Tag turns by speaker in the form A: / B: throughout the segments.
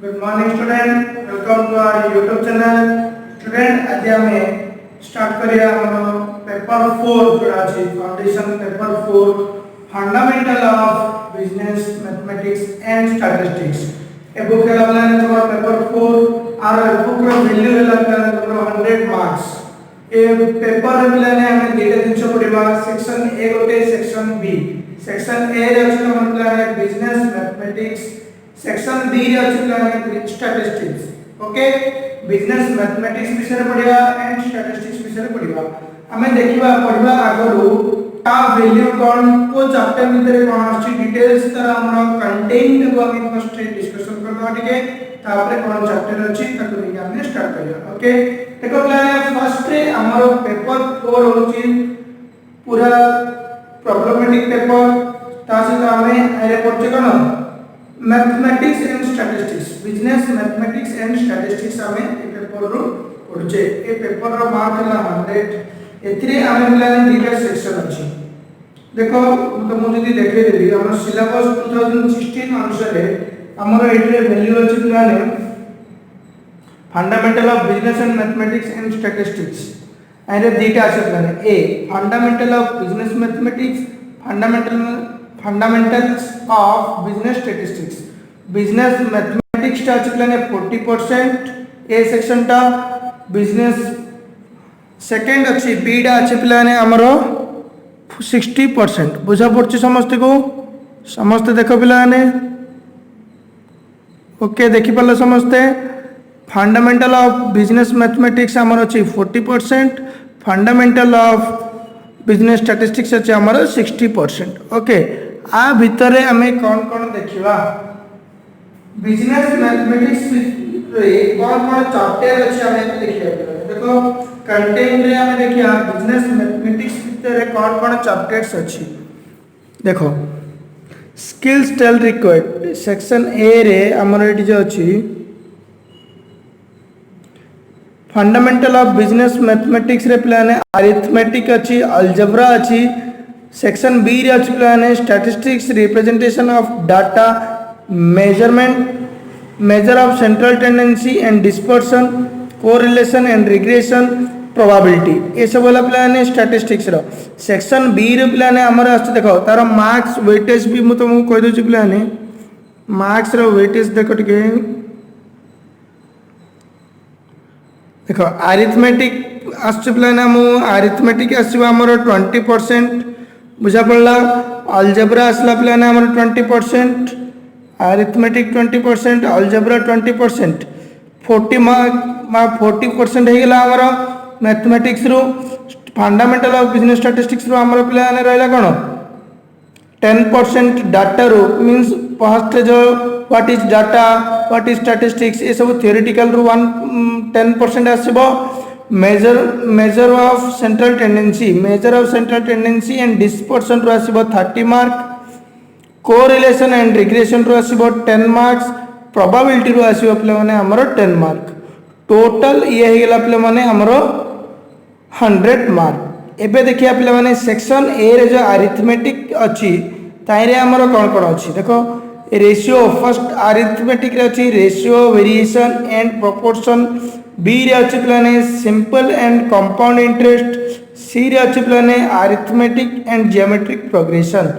A: Good morning student, welcome to our YouTube channel. Student आज हमें start करिया हमरो पेपर 4 जोड़ा अछि foundation paper 4 fundamental of business mathematics and statistics. A book के लाने तुम्हारा पेपर 4 आर बुक रो वैल्यू लाने तुम्हारा 100 मार्क्स। ए पेपर मिलाने हमें डेटा जिनसे पढ़िबा सेक्शन ए गोटे सेक्शन बी। सेक्शन ए रे अछि मतलब बिजनेस मैथमेटिक्स, सेक्शन बी रे अछि स्टैटिस्टिक्स। ओके, बिजनेस मैथमेटिक्स विषय पढ़िबा एंड स्टैटिस्टिक्स विषय पढ़िबा। हमें देखिबा पढ़िबा आगरो का वैल्यू कोन को चैप्टर भीतर कोन अछि डिटेल्स तर हमर कंटेंट को हम फर्स्ट डिस्कशन करबा ठीक है, तापर कोन चैप्टर अछि ताको लेके हमने स्टार्ट करिया। ओके, देखो प्लान फर्स्ट रे हमर पेपर 4 होछि पूरा प्रॉब्लमेटिक पेपर। तासे तो हमें एरे पढ़छे कोन mathematics and statistics, business mathematics and statistics हमें ए पेपर रो पढ़छे। ए पेपर रो मार्क हला 100। एथिरे हमें मिलाने दीटा सेक्शन अछि। देखो तो मु जदी देखे देली हमर सिलेबस 2016 अनुसार हमर एथिरे वैल्यू अछि मिलाने fundamental of business and mathematics and statistics. एरे दीटा अछि मिलाने ए fundamental of business mathematics, fundamentals of business statistics. Business mathematics टा अछि मिलाने 40% ए सेक्शन टा, बिजनेस सेकंड अछि बी टा अछि मिलाने हमरो 60%। बुझा पड़छि समस्त को, समस्त देखो पिलाने। ओके, देखि पल्ला समस्ते फंडामेंटल ऑफ बिजनेस मैथमेटिक्स हमर अछि 40%, फंडामेंटल ऑफ बिजनेस स्टैटिस्टिक्स अछि हमर 60%। ओके, आ भितरे हमें कोन देखिबा बिजनेस मैथमेटिक्स रे कोन चैप्टर अछि हमें देखिबा। देखो कंटेंट रे हमें देखिया बिजनेस मैथमेटिक्स भितरे कोन चैप्टर्स अछि। देखो स्किल्स टेल रिक्वायर्ड सेक्शन ए रे हमर एटी जो अछि फंडामेंटल ऑफ बिजनेस मैथमेटिक्स रे प्लान अरिथमेटिक अछि, अलजेब्रा अछि। सेक्शन बी रे अछि प्लान statistics, representation of data, measure of central tendency and dispersion, correlation and regression, probability. ये सब वाला प्लान स्टैटिस्टिक्स रो। सेक्शन बी रे प्लान हमर अछि देखो तार मार्क्स वेटेज भी मु तुमको कह दउ छी प्लान मार्क्स रो वेटेज देखो टिके। देखो अरिथमेटिक आछ प्लान हम अरिथमेटिक आसीबा हमर 20%। बुझा पड़ला। अलजेब्रा आसला प्लान हमर 20%, अरिथमेटिक 20%, अलजेब्रा 20%। 40 मार्क 40% हे गेला हमर मैथमेटिक्स रो। फंडामेंटल ऑफ बिजनेस स्टैटिस्टिक्स रो हमर प्लान रहला कोन 10% डाटा रो मींस फर्स्ट जो what is data, what is statistics ये सब थ्योरेटिकल रो 10% आसीबो। Measure of central tendency and dispersion रो आसीबो 30 मार्क, कोरिलेशन एंड रिग्रेशन रो आसीबो 10 मार्क्स, प्रोबेबिलिटी रो आसीबो प्ले माने हमरो 10 मार्क। टोटल ये हे गेला प्ले माने हमरो 100 मार्क। एबे देखिया प्ले माने सेक्शन ए रे जो अरिथमेटिक अछि ताइरे हमरो कोन अछि देखो रेशियो। फर्स्ट अरिथमेटिक रे अछि ratio, variation and proportion. B रे अछि plan simple and compound interest. C रे अछि plan arithmetic and geometric progression.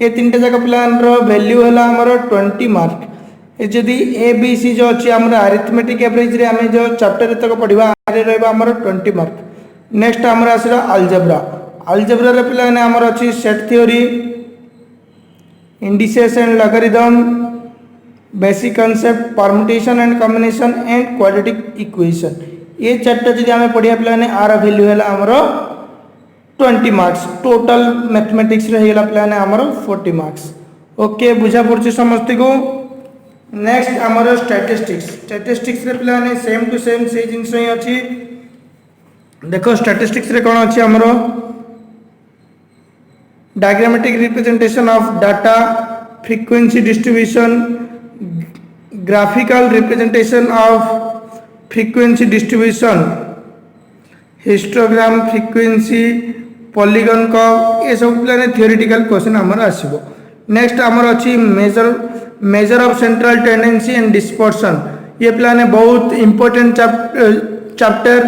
A: ये तीनटा जक प्लान रो वैल्यू हला हमरो 20 मार्क। ए जदी ए बी सी जो अछि हमरो अरिथमेटिक एवरेज रे हमें जो चैप्टर तक पढिबा आरे रहबा हमरो 20 मार्क। नेक्स्ट हमरा आसरा अलजेब्रा। अलजेब्रा रे प्लान हमरो अछि set theory, indices and logarithm, basic concept, permutation and combination and quadratic equation. ये चैप्टर जदी हमें पढिया प्लान आर वैल्यू हला हमरो 20 मार्क्स। टोटल मैथमेटिक्स रे हेला प्लान हमरो 40 मार्क्स। ओके, बुझा पड़छि समस्त को। नेक्स्ट हमरो स्टैटिस्टिक्स रे प्लान सेम टू सेम से जिंस ही अछि। देखो स्टैटिस्टिक्स रे कोन अछि हमरो diagrammatic representation of data, frequency distribution, graphical representation of frequency distribution, histogram, frequency, polygon curve, ये सब प्लान थ्योरेटिकल क्वेश्चन हमर आसीबो। नेक्स्ट हमर अछि measure of central tendency and dispersion ये पिलाने बहुत इंपोर्टेंट चैप्टर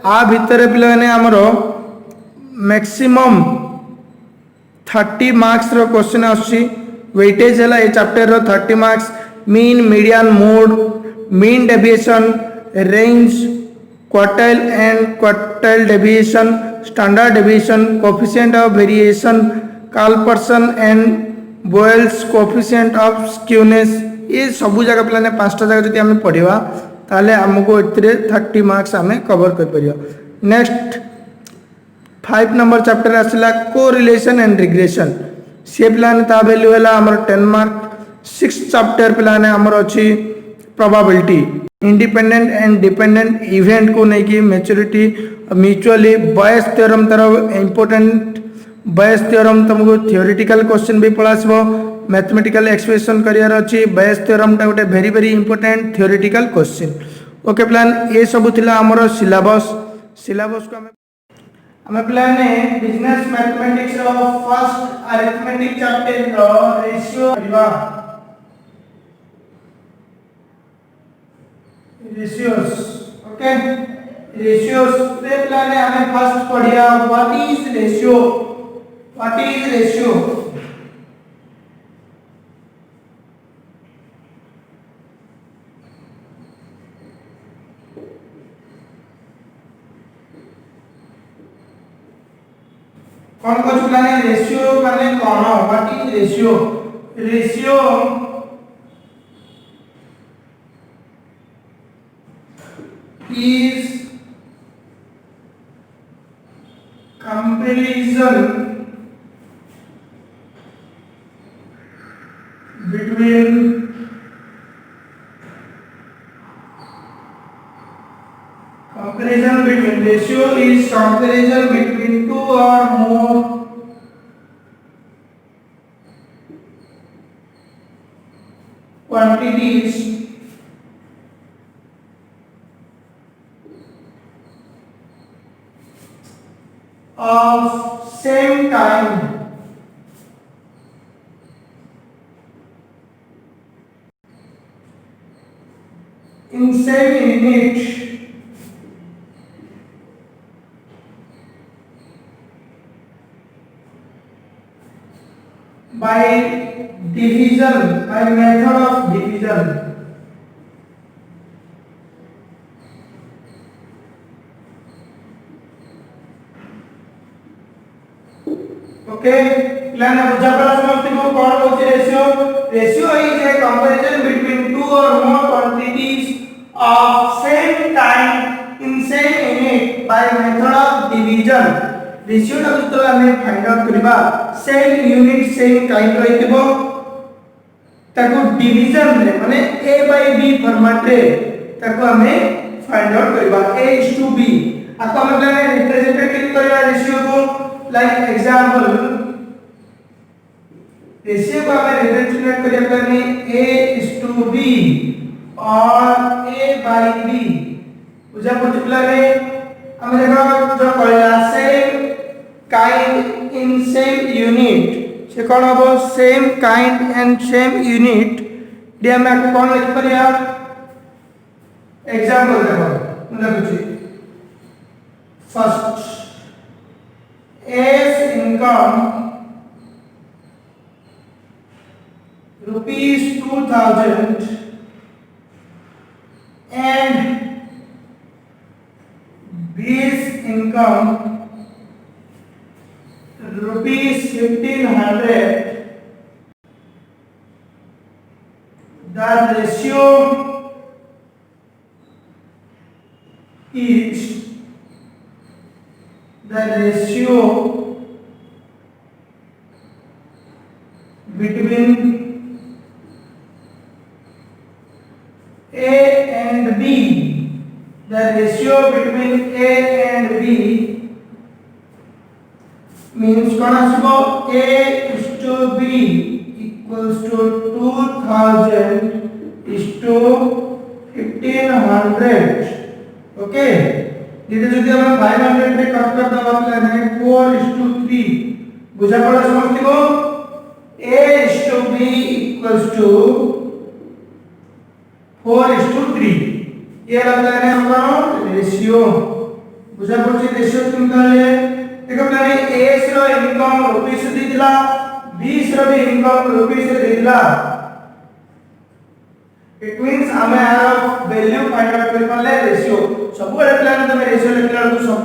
A: आ भितर पिलाने हमरो मैक्सिमम 30 मार्क्स रो क्वेश्चन आसी वेटेज है ये चैप्टर रो 30 marks mean median mode mean deviation range quartile and quartile deviation standard deviation coefficient of variation Karl Pearson and Bowley's coefficient of skewness ये सब जगह पिलाने पांचटा जगह जदि हमें पढ़िबा ताले हमको एथिरे 30 मार्क्स हमें कवर कर परियो। नेक्स्ट 5 नंबर चैप्टर आसला कोरिलेशन एंड रिग्रेशन से पिलाने ता वैल्यू हैला हमर 10 मार्क। 6 चैप्टर पिलाने हमर अछि probability independent and dependent event को नहीं कि मैच्योरिटी म्यूचुअली बायस थ्योरम तरह इंपोर्टेंट बायस थ्योरम तुमको थियोरेटिकल क्वेश्चन भी पढ़ासबो मैथमेटिकल एक्सप्रेशन करियर अछि बायस थ्योरम टा गोटे very very important theoretical question. Okay plan ये सब थिला हमर सिलेबस को हमें प्लान ने business mathematics row first arithmetic chapter row ratio परिवा ratios. Okay ratios पे प्लान ने हमें फर्स्ट पढ़िया व्हाट इज रेशियो कौन को चुकाने रेशियो माने कौन what is ratio is comparison between ratio is comparison between two or more quantities of same kind in same unit by division, by method of division. Okay, plan बुझा पड़ा समझते को कौन होती ratio is a comparison between two or more quantities of same kind in same unit by method of division. Ratio टा तो हमें find out करबा सेम यूनिट सेम काइंड रहितबो ताको डिवीजन रे माने a by b फॉर्मेट रे ताको हमें फाइंड आउट करबा a/b आको हम प्लान रिप्रेजेंटेटिव करबा रेशियो को लाइक एग्जांपल रेशियो को हमें रिप्रेजेंट करिया करनी a/b और a by b बुझा पर्टिकुलर रे हम देखो जो कहला same kind in same unit से कौन हो same kind and same unit डी में आपको कौन लिख परिया एग्जांपल देखो लिखुची first A's income ₹2000 and B's income ₹1500. The ratio between A and B. The ratio between A and B means A/B equals to 2000:1500. Okay, धीरे धीरे हम 500 में कट कर दवा प्लान है 4:3 बुझा पड़ा समझते को A/B equals to 4:3 ये लगता है हमरो रेशियो बुझा पड़छि रेशियो किन कहले देखो प्लाने एस रो इनकम रुपीस दिला 20 रो भी इनकम रुपीस दिला इट मींस हमें आर वैल्यू फाइंड आउट कर पले रेशियो सब बड़े प्लान में रेशियो लिखला तो सब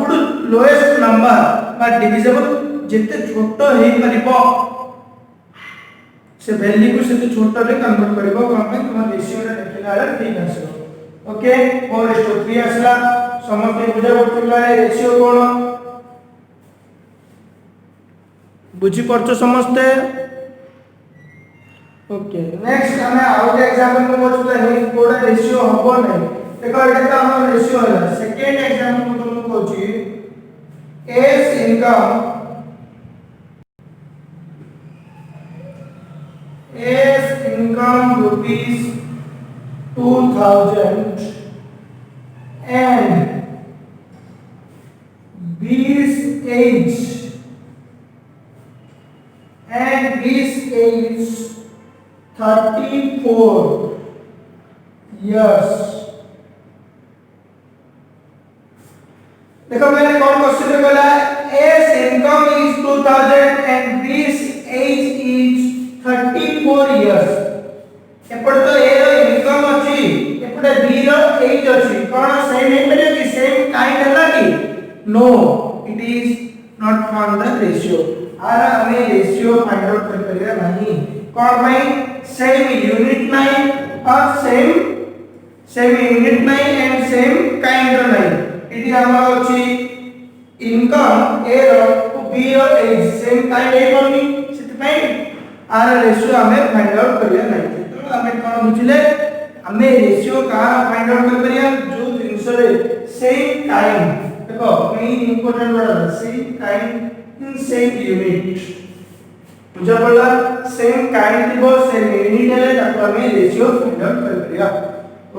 A: लोएस्ट नंबर बा डिविजिबल जते छोटो हे परिबो से वैल्यू को से छोटो रे कन्वर्ट करबो कोन पे तुम रेशियो रे लिखला रे ठीक आसो ओके 4:3 आसला समस्त बुझा पड़तला रेशियो कोन बुझी पड़छो समस्त ओके नेक्स्ट हमें आउट एग्जांपल को बोलछला हे कोडा रेशियो हबो नै देखो एटा तो हमर रेशियो है सेकंड एग्जांपल को तुमको कहूची A's income rupees 2000 and this age 34 years देखो मैंने कौन क्वेश्चन बोला S income is 2000 and this age is 34 years एपड़ तो ए रो इनकम अछि एपड़ बी रो एज अछि कोन सेम है मतलब कि सेम काइंड है कि no it is not found the ratio आर हमें रेशियो फाइंड आउट कर परिया नहीं कोन भाई सेम यूनिट नहीं और सेम यूनिट नहीं एंड सेम काइंड नहीं इति हमर अछि इनकम ए रो बी रो एज सेम काइंड है कोनी सित भाई आर रेशियो हमें फाइंड आउट करिया नहीं तो हमें कोन बुझले हमें रेशियो का फाइंड आउट कर परिया जो जिंस रे सेम काइंड देखो main important word same kind in same unit बुझा पड़ला सेम काइंड थिबो सेम यूनिट है ताको हमें रेशियो फाइंड आउट कर परिया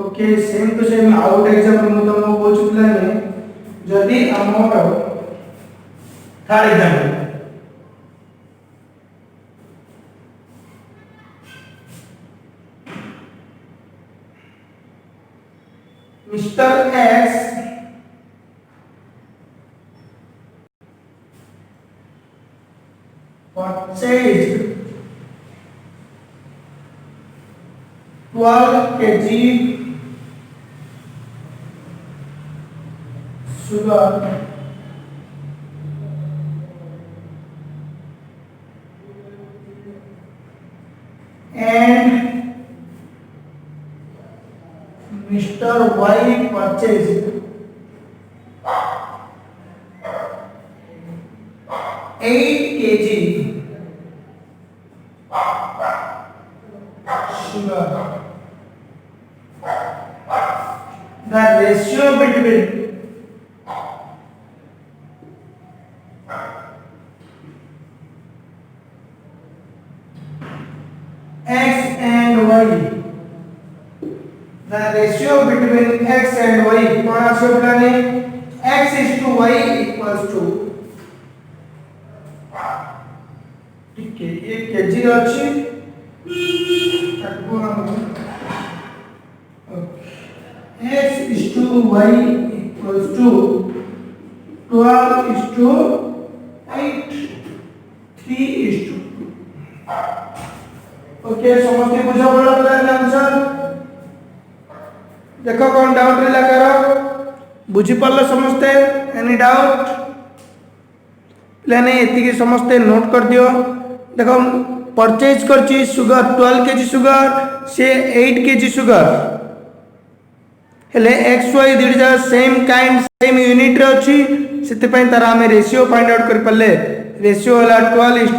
A: okay same to same out example मु तुमको बोल चुकला ने जदी हमर third example mister X purchased 12 kg sugar and Mr. Y purchased 8 kg sugar. The ratio between x and y, the ratio between x and y कौन आशा बनाने x is to y equals to ठीक है ये KG अच्छी ताको हम x is to y equals to 12 is to 8 3 is to 2 okay समझते बुझा पड़ा प्लान आंसर देखो कौन डाउट रिला करो बुझी पड़लो समझते एनी डाउट प्लान एति के समझते नोट कर दियो देखो परचेज करची सुगर 12 केजी सुगर से 8 केजी सुगर हेले एक्स वाई दिडजा सेम काइंड सेम यूनिट रे अछि सेते पय तारा हमें रेशियो फाइंड आउट कर पले रेशियो होला 12:8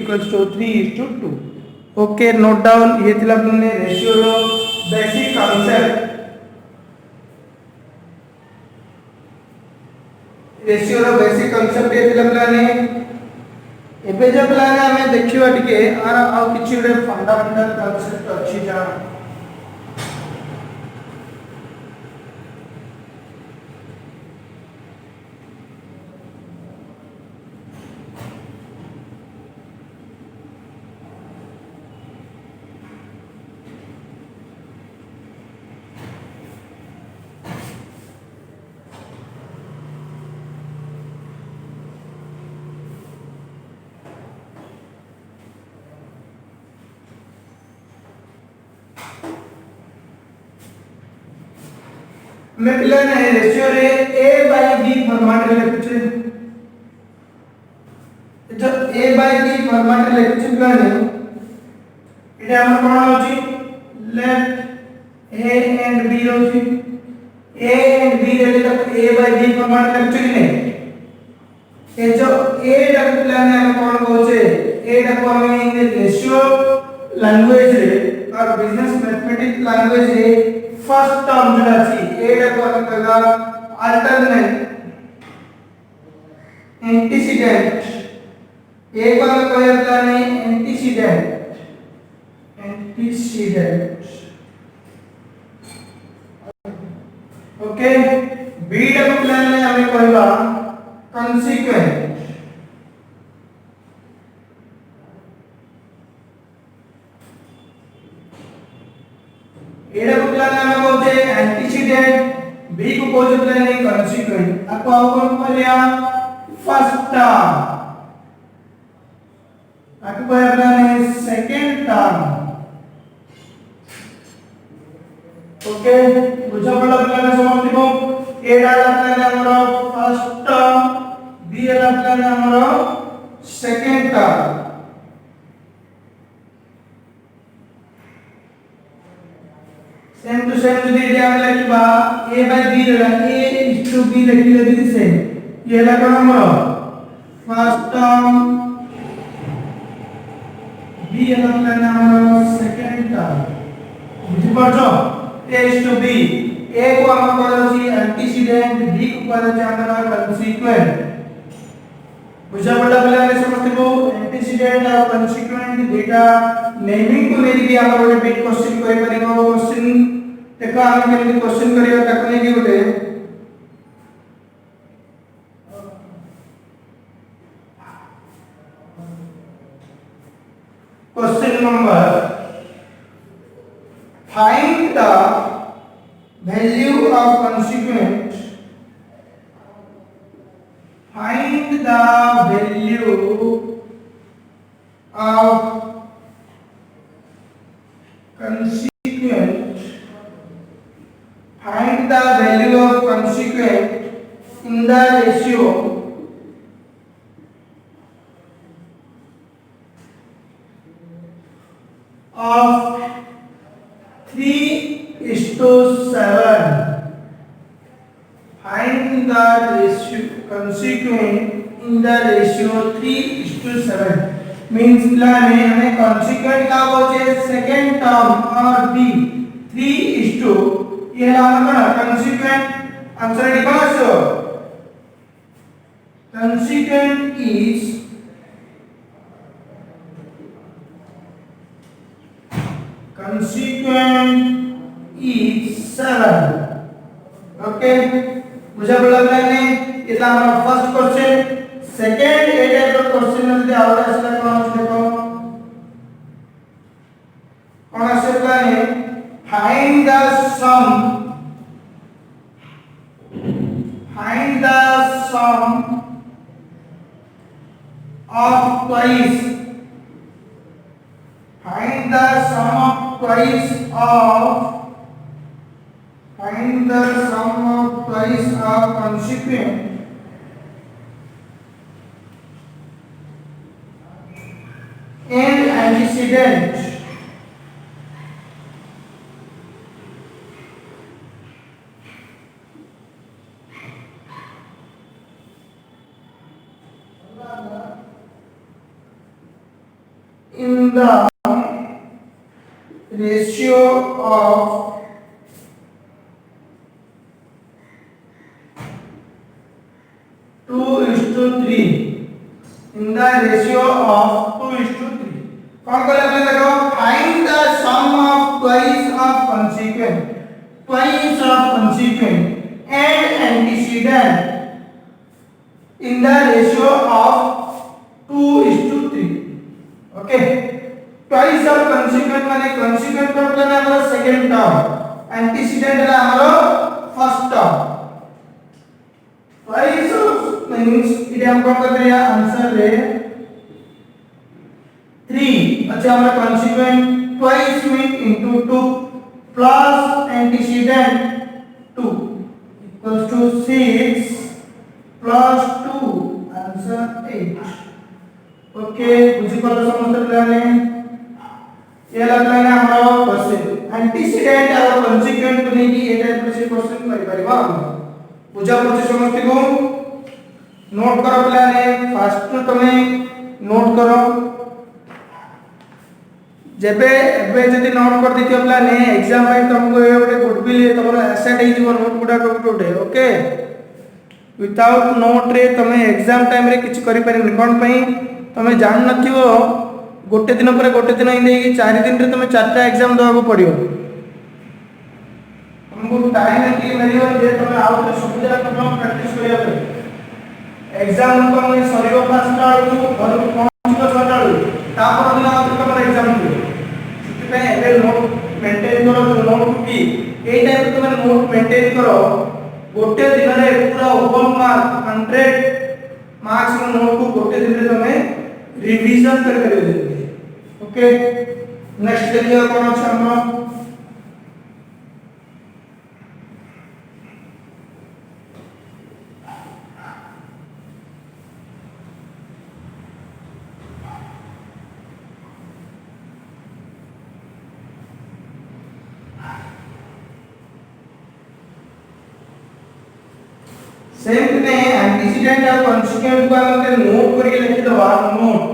A: = 3:2 ओके नोट डाउन ये थिला हमने रेशियो रो बेसिक कांसेप्ट रेशियो रो बेसिक कांसेप्ट ये थिला प्लान एबे जे प्लान हमें देखिवा टिके आर आ किछि रे फंडामेंटल कांसेप्ट अछि जा ଆମେ ପିଲା ને રેશિયો રે a/b ફોર્મેટ રે લખું જો a/b ફોર્મેટ રે લખું ପିଲା ને এটা আমার কোন হচ্ছে লেফট a and b হচ্ছে a and b রে তো a/b ફોર્મેટ રે લખું ને એ જો a ડાક पिला ને અમે કોણ કહું a ડાક અમે ઇન રેશિયો लैंग्वेज रे और बिजनेस मैथमेटिक्स लैंग्वेज रे फर्स्ट टर्म जोड़ा छी एटा को हम कहला अल्टरनेट एंटीसीडेंट ए को हम कहला नहीं एंटीसीडेंट ओके बी टा को प्लान में हमें कहला कॉन्सिक्वेंट एडा को प्लान में बोलते एंटीसीडेंट बी को बोलते प्लान नहीं कॉन्सिक्वेंट आपको आओ कौन बोलिया फर्स्ट टर्म आपको बोलिया प्लान है सेकंड टर्म ओके बुझा पड़ा प्लान समझ लो एडा प्लान हमरो फर्स्ट टर्म बी एडा प्लान हमरो second term same to same যদি এটা আমরা লিখবা a বাই b রা a is to b লিখলে দিতে সেম ये লাগা আমরা ফার্স্ট টার্ম b এর প্ল্যান আমরা সেকেন্ড টার্ম বুঝি পারছো a is to b a को আমরা করেছি অ্যান্টিসিডেন্ট b को করেছি আমরা কনসিকুয়েন্ট বুঝা পড়া প্ল্যান समझते हो एंटीसीडेंट और कॉन्सिक्वेंट डेटा नेमिंग को लेके আমরা ଗୋଟେ বিট क्वेश्चन কই পারিবো क्वेश्चन देखो हम केमि क्वेश्चन करियो ताको लेके ଗୋଟେ question number find the value of consequent find the value of consequent find the value of consequent in the ratio of 3:7 find the ratio consequent in the ratio 3:7 means plan है हमें consequent का बोले second term और b 3:, ये हमारा consequent answer लिखो consequent is consequent is 7 okay मुझे बोला मैंने इतना हमारा फर्स्ट क्वेश्चन सेकंड ए टाइप का क्वेश्चन में यदि आवड़ा इसका कौन देखो कौन से प्लान है find the sum of twice find the sum of twice of consequent and antecedent in the ratio of 2:3 in the ratio of 2:3 कौन कर लेते देखो find the sum of twice of consequent and antecedent in the ratio of 2:3 okay twice of consequent माने consequent का मतलब हमारा second term antecedent है हमारा first term twice of means इधर हम कौन कर रहे हैं आंसर रे 3 अच्छा हमारा consequent twice mean into 2 plus antecedent 2 to 6 plus 2 answer 8. Okay बुझी पालो समस्त पिलाने ये लगला ना हमरो क्वेश्चन एंटीसीडेंट और कॉन्सिक्वेंट को नेकी ए टाइप से क्वेश्चन करि परिबा बुझा पड़छ समस्त को नोट करो पिलाने फर्स्ट तमे नोट करो जेबे एबे जदी नोट कर दितियो पिलाने एग्जाम पे तुमको ए गोटे गुडविल तमरो एसेट हे जीवन नोट गुडा टोटे ओके विदाउट नोट रे तमे एग्जाम टाइम रे किछ करि परिन कोन पई तमे जान नथियो गोटे दिन पर गोटे दिन इंदे कि 4 दिन रे तमे 4टा एग्जाम दवा पड़ियो हमको टाइम के मिलियो जे तमे आउ तो सुविधा तुम प्रैक्टिस करिया पे एग्जाम तमे सरियो 5टा को घर पहुंचो 6टा तापर दिन आउ तमे एग्जाम दियो पे एबे नोट मेंटेन करो नोट की ए टाइम तमे नोट मेंटेन करो गोटे दिन रे पूरा ओवर मार्क 100 मार्क्स रो नोट को गोटे दिन रे तमे रिवीजन कर करियो ओके नेक्स्ट देखिए कौन अच्छा हम सेम ने एंटीसीडेंट और कॉन्सिक्वेंट को हम नोट करके लिख दवा note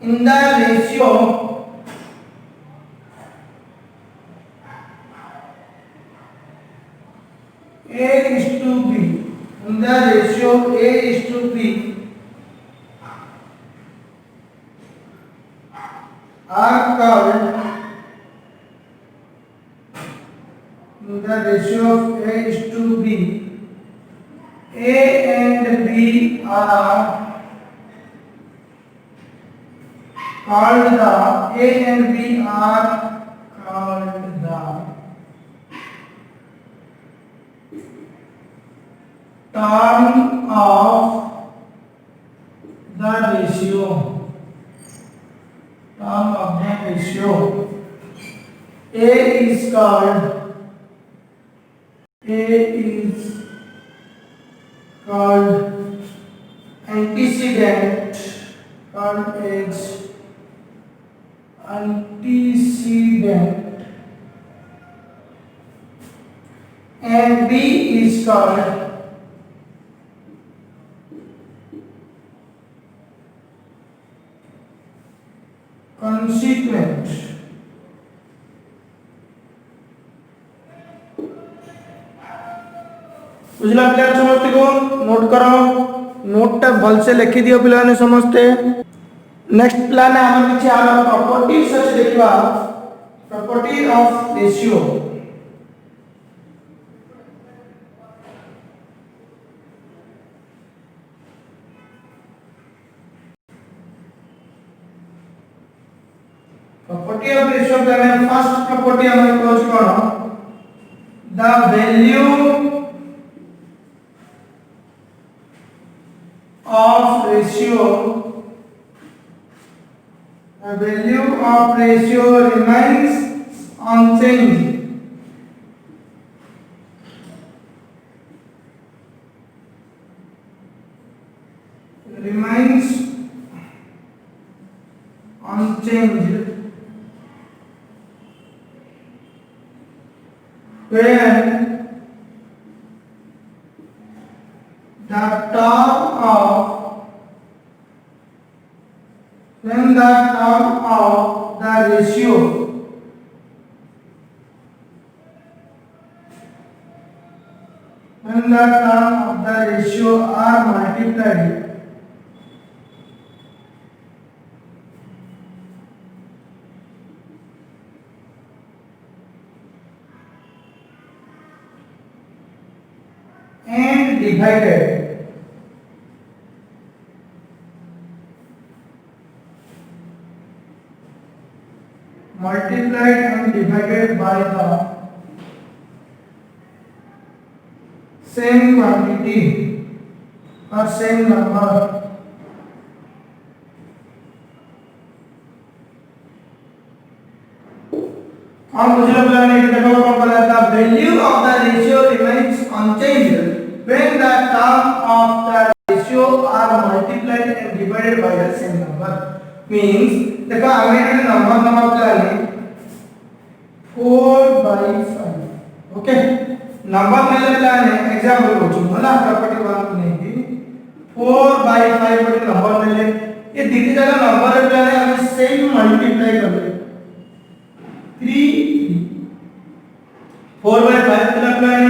A: in the ratio A is to B in the ratio A is to B are called in the ratio of A is to B A and B are called the A and B are called the term of the ratio A is called antecedent called as antecedent and B is called consequent. बुझला पिला समस्त को note करो note टा भल से लिखि दियो पिला ने समस्ते नेक्स्ट प्लान है हम किछि आलो प्रॉपर्टीज सच देखबा property of ratio property of ratio में फर्स्ट प्रॉपर्टी हम क्लोज करो the value of ratio the value of ratio remains unchanged when the term of the ratio are multiplied and divided multiplied and divided by the same quantity or same number हम बुझलो plan ये देखो कौन बोला था value of the ratio remains unchanged when the term of the ratio are multiplied and divided by the same number means देखो हमें number प्लान 4/5 ओके नंबर मिले प्लान एग्जांपल बोलछु होला प्रॉपर्टी 1 नहीं 4/5 बटे नंबर मिले ये दीदी जगह नंबर प्लान हम सेम मल्टीप्लाई कर ले 3 4/5 प्लस प्लान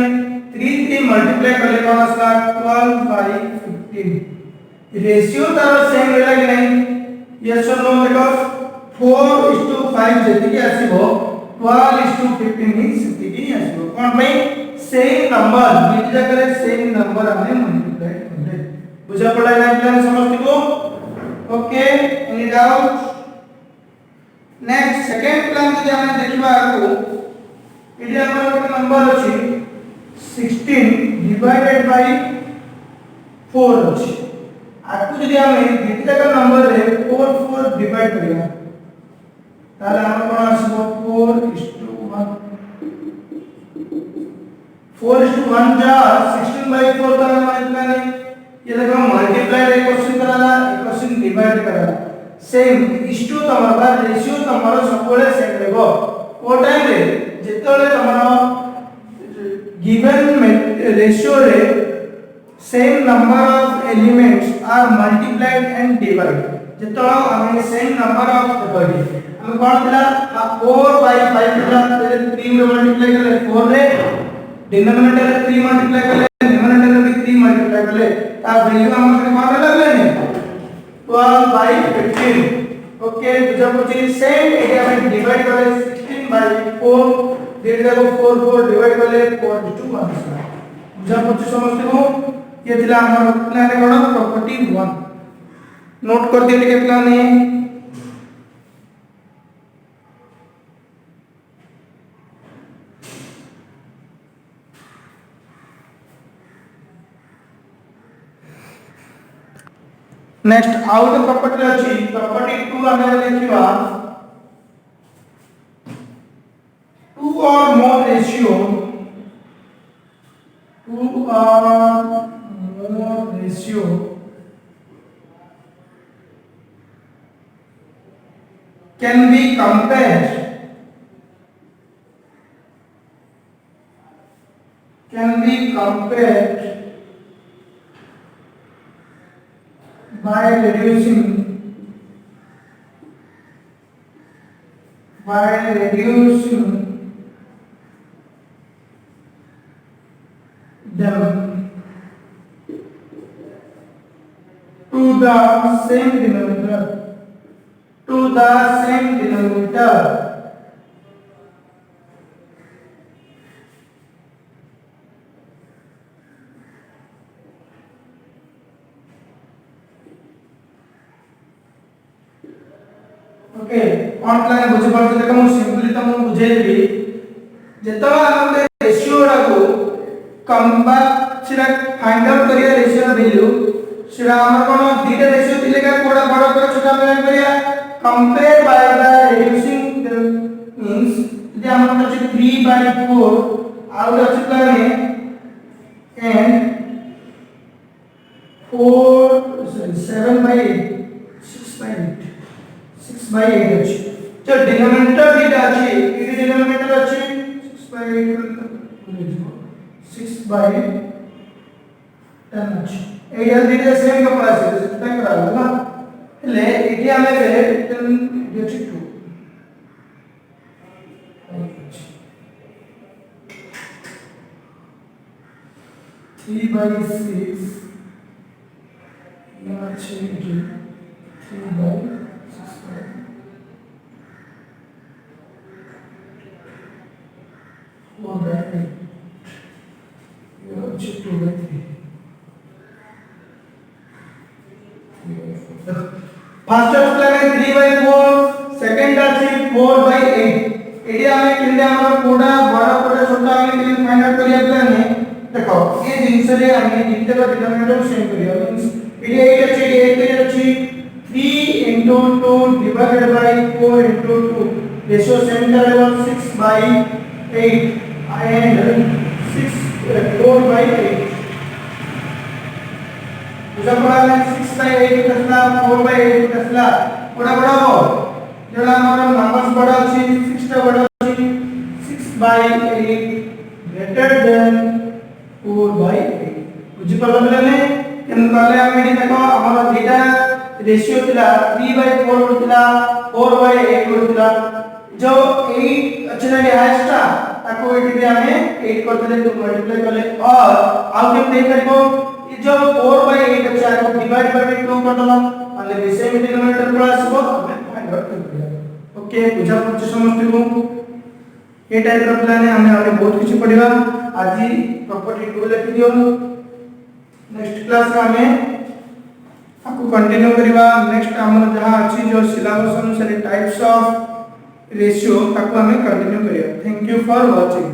A: 3 मल्टीप्लाई कर लेना उसका 12/15 रेशियो तारो सेम रहला कि नहीं यस और नो देखो 4:5 जति के आसीबो 12:15 ही सेति की आसीबो कोन भाई सेम नंबर बीच जगह सेम नंबर हमें मल्टीप्लाई करले बुझा पड़ा ना प्लान समझ को okay any doubt next second plan जे हम देखबा को इडी हमर एक नंबर अछि 16 डिवाइडेड बाय 4 अछि आकु जदि हम द्वितीय का नंबर रे 4 डिवाइड करिया ताले हम कोन आसीबो 4:1 जा 16/4 का मतलब नहीं ये देखो मल्टीप्लाई इक्वेशन कराला इक्वेशन डिवाइड कराला सेम इष्टु तमरा रेशियो तमरा सबले सेम रहबो ओ टाइम रे जेतले तमरा गिवन रेशियो रे same number of elements are multiplied and divide जेतो हमें सेम नंबर ऑफ देखो हम कोन दिला 4/5 दिला 3 रे मल्टीप्लाई करले 4 रे डिनोमिनेटर रे 3 मल्टीप्लाई करले न्यूमरेटर रे भी 3 मल्टीप्लाई करले ता वैल्यू हम से कोन लगले ने 12/15 ओके जब कुछ सेम एरिया में डिवाइड करे 16/4 दीदी को 4 डिवाइड करले 4:1 जब कुछ समझते हो ये दिला हमर प्लान कोन प्रॉपर्टी 1 नोट कर दिए के प्लान है नेक्स्ट आउट प्रॉपर्टी अछि प्रॉपर्टी 2 हमें देखिबा 2 और मोर रेशियो 2 और मोर ratio can be compared by reducing them to the same denominator okay on plan बुझे पड़ते देखो हम सिंपली तुम बुझेबी जेतबा हम रेशियो को कंबा सिरा फाइंड आउट करिया रेशियो वैल्यू सिरा हम कोन दीटा रेशियो दिले का कोडा बड़ कर छोटा प्लान करिया compare by the reducing means यदि हम 3/4 आउट अछि प्लान एंड 6/8 अछि तो डिनोमिनेटर दीटा अछि इडी डिनोमिनेटर अछि 6/10 अछि एया दीटा सेम का प्राइस है तय करा ना ले इडी हमें रे 2 3/6 यहाँ 3/6 फर्स्ट प्लान है 3/4 सेकंड अछि 4/8 एडी हमें किंदे हमर कोडा बड़ा कोडा छोटा हमें किंदे फाइंड आउट करिया प्लान है देखो ये जिंस रे हमें जितने का डिनोमिनेटर सेम करिया मींस एडी 8 अछि 8 अछि 3 * 2 डिवाइडेड बाय 4 * 2 रेशियो सेम करेगा 6/8 एंड 4/8 बुझा पड़ा 6/8 कसला 4/8 कसला बड़ा बड़ा हो जड़ा हमर नंबर्स बड़ा अछि 6 टा बड़ा अछि 6/8 ग्रेटर देन 4/8 बुझी पड़ले ने केन कहले हम एठी देखो हमर जेटा रेशियो थिला 3/4 होतिला 4/8 होतिला जो 8 अछि ना हाईएस्ट ताको एठी भी हमें 8 करते तो मल्टीप्लाई करले और आउ के प्ले करबो जो 4/8 अच्छा है तो डिवाइड बाय 2 कर दलो माने सेम डिनोमिनेटर पर आसीबो हमें फाइंड आउट करबो ओके बुझा पछ समझते को ये टाइप रो प्लान है हमें आगे बहुत कुछ पढ़िबा आज प्रॉपर्टी 2 लिख दियो नेक्स्ट क्लास में हमें आपको कंटिन्यू करबा नेक्स्ट हमर जहां अछि जो सिलेबस अनुसार टाइप्स ऑफ रेशियो ताको हमें कंटिन्यू करिया थैंक यू फॉर वाचिंग